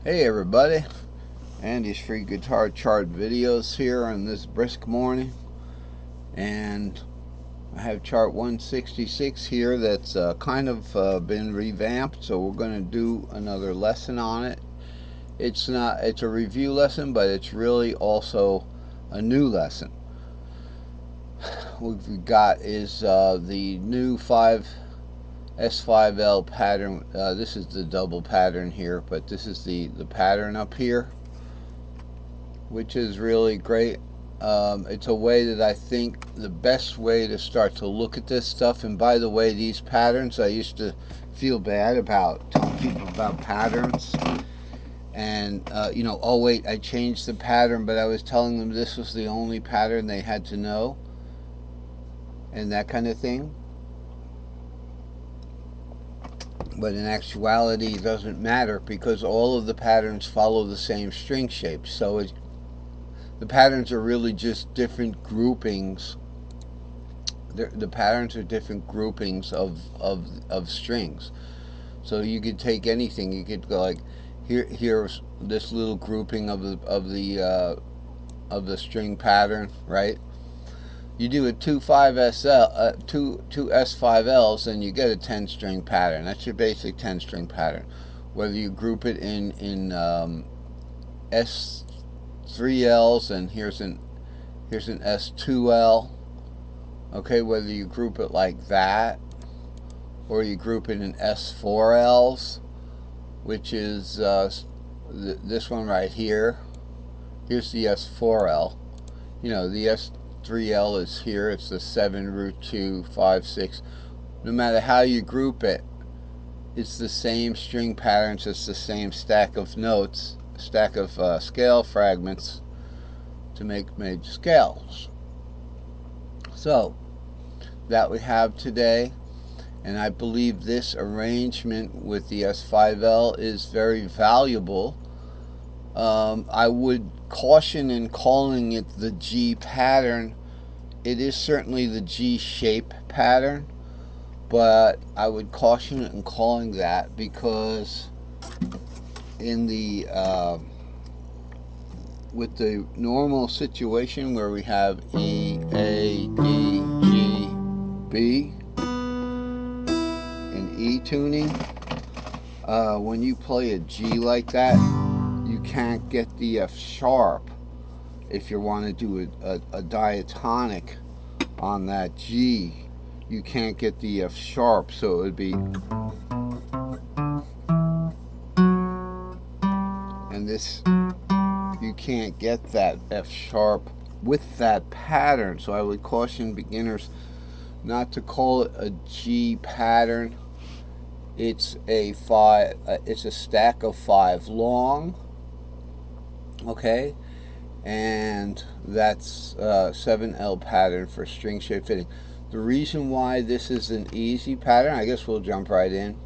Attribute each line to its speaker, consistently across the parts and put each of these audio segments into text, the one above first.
Speaker 1: Hey everybody, Andy's free guitar chart videos here on this brisk morning, and I have chart 166 here that's kind of been revamped, so we're going to do another lesson on it. It's a review lesson, but it's really also a new lesson. What we've got is the new S5L pattern. This is the double pattern here, but this is the pattern up here, which is really great. It's a way that I think the best way to start to look at this stuff. And by the way, these patterns, I used to feel bad about telling people about patterns. And, oh wait, I changed the pattern, but I was telling them this was the only pattern they had to know, and that kind of thing. But in actuality, it doesn't matter because all of the patterns follow the same string shape. So the patterns are really just different groupings. The patterns are different groupings of strings. So you could take anything. You could go like here's this little grouping of the string pattern, right? You do a two S5Ls, and you get a 10-string pattern. That's your basic 10-string pattern. Whether you group it in S3Ls, and here's an S2L. Okay, whether you group it like that, or you group it in S4Ls, which is this one right here. Here's the S4L. The S3L is here. It's the 7 root 2 5 6. No matter how you group it, it's the same string patterns. It's the same stack of notes, stack of scale fragments to make major scales. So that we have today. And I believe this arrangement with the S5L is very valuable. I would caution in calling it the G pattern. It is certainly the G shape pattern, but I would caution it in calling that because in the with the normal situation where we have E, A, D, G, B in E tuning, when you play a G like that, you can't get the F sharp if you want to do a diatonic on that G. You can't get the F sharp, so it would be, and this, you can't get that F sharp with that pattern. So I would caution beginners not to call it a G pattern. It's a it's a stack of 5 long, okay, and that's 7L pattern for string shape fitting. The reason why this is an easy pattern, I guess we'll jump right in,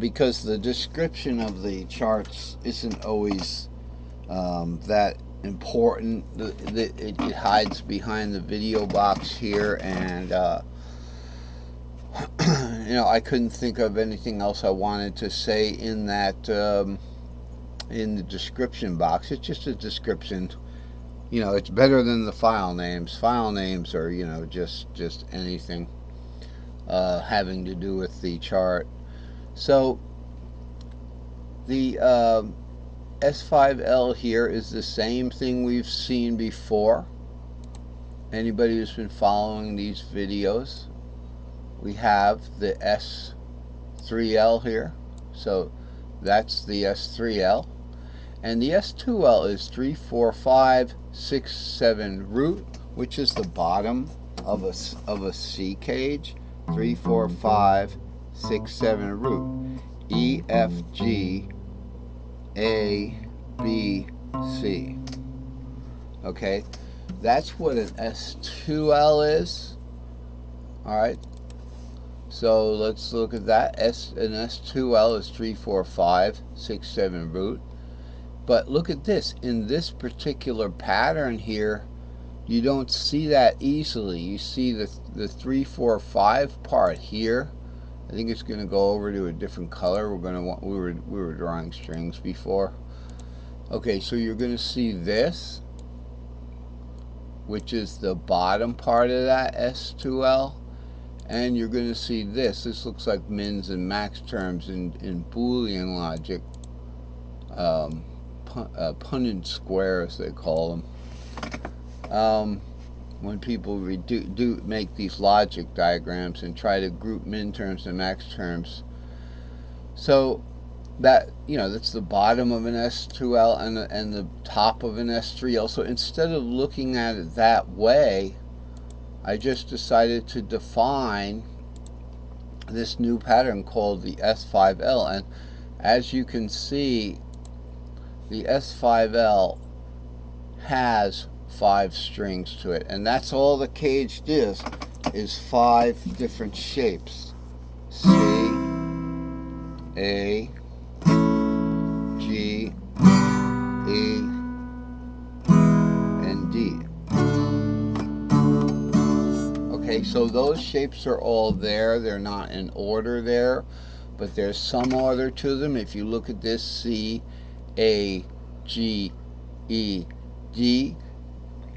Speaker 1: because the description of the charts isn't always that important. It hides behind the video box here, and I couldn't think of anything else I wanted to say in that in the description box. It's just a description. It's better than the file names. File names are just anything having to do with the chart. So the S5L here is the same thing we've seen before. Anybody who's been following these videos, we have the S3L here. So that's the S3L. And the S2L is 3, 4, 5, 6, 7 root, which is the bottom of a C cage. 3, 4, 5, 6, 7 root. E, F, G, A, B, C. Okay, that's what an S2L is. All right, so let's look at that. An S2L is 3, 4, 5, 6, 7 root. But look at this. In this particular pattern here, you don't see that easily. You see the 3, 4, 5 part here I think it's going to go over to a different color. We're going to want, we were drawing strings before. Okay, so you're going to see this, which is the bottom part of that S2L, and you're going to see this. This looks like mins and max terms in Boolean logic, Punnett squares they call them. When people do make these logic diagrams and try to group min terms and max terms. So that, you know, that's the bottom of an S2L and the top of an S3L. So instead of looking at it that way, I just decided to define this new pattern called the S5L. And as you can see, the S5L has 5 strings to it, and that's all the cage is 5 different shapes: C, A, G, E, and D. Okay, so those shapes are all there. They're not in order there, but there's some order to them. If you look at this, C, A, G, E, D,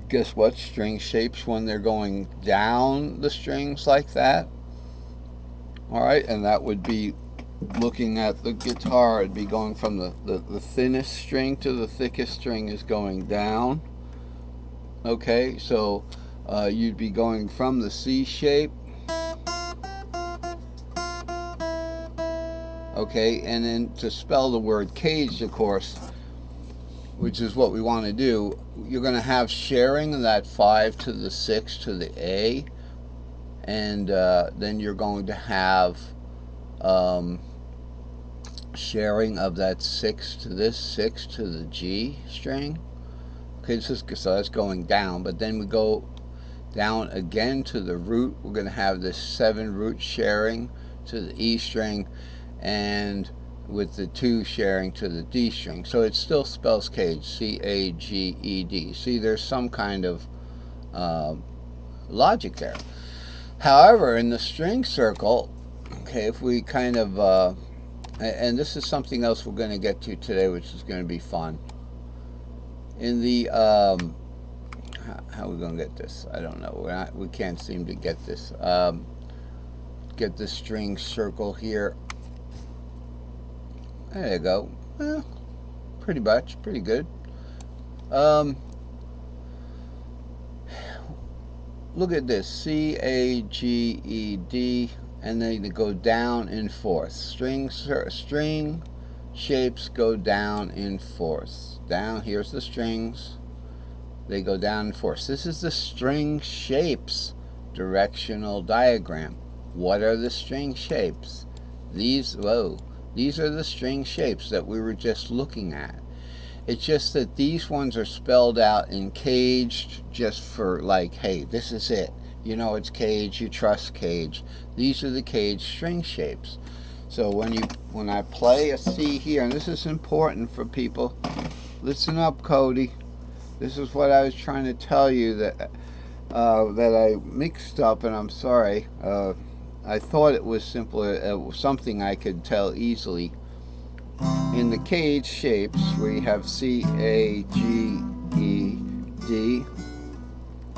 Speaker 1: guess what string shapes when they're going down the strings like that? Alright, and that would be, looking at the guitar, it'd be going from the thinnest string to the thickest string is going down. Okay, so you'd be going from the C shape. Okay, and then to spell the word caged, of course, which is what we want to do, you're going to have sharing of that 5 to the 6 to the A, and then you're going to have sharing of that 6 to this, 6 to the G string. Okay, so that's going down, but then we go down again to the root. We're going to have this 7 root sharing to the E string, and with the 2 sharing to the D string. So it still spells cage, C-A-G-E-D. See, there's some kind of logic there. However, in the string circle, okay, if we kind of, and this is something else we're going to get to today, which is going to be fun. In the, how are we going to get this? I don't know. We can't seem to get this. Get the string circle here. There you go. Pretty much, pretty good. Look at this, C-A-G-E-D, and then they go down in fourths. String shapes go down in fourths. Down, here's the strings. They go down in fourths. This is the string shapes directional diagram. What are the string shapes? These are the string shapes that we were just looking at. It's just that these ones are spelled out in caged just for like, hey, this is it. You know it's cage, you trust cage. These are the cage string shapes. So when I play a C here, and this is important for people, listen up, Cody. This is what I was trying to tell you that I mixed up, and I'm sorry. I thought it was simply something I could tell easily. In the cage shapes, where you have C, A, G, E, D,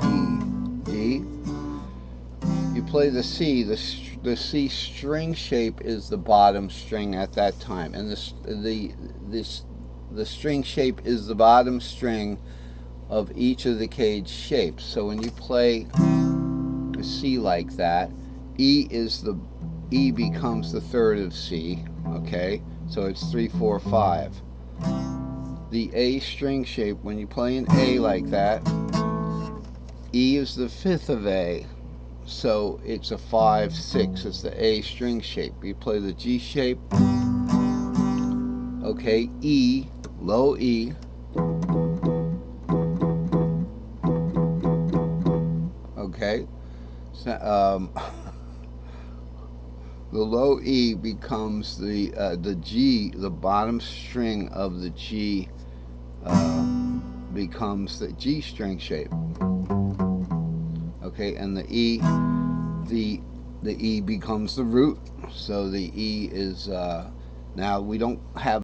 Speaker 1: E, D, you play the C. The C string shape is the bottom string at that time, and the string shape is the bottom string of each of the cage shapes. So when you play a C like that, E becomes the third of C. Okay. So it's 3, 4, 5. The A string shape, when you play an A like that, E is the 5th of A. So it's a 5, 6. It's the A string shape. You play the G shape. Okay, E, low E. Okay. So, the low E becomes the G, the bottom string of the G becomes the G string shape. Okay, and the E, the E becomes the root. So the E is now we don't have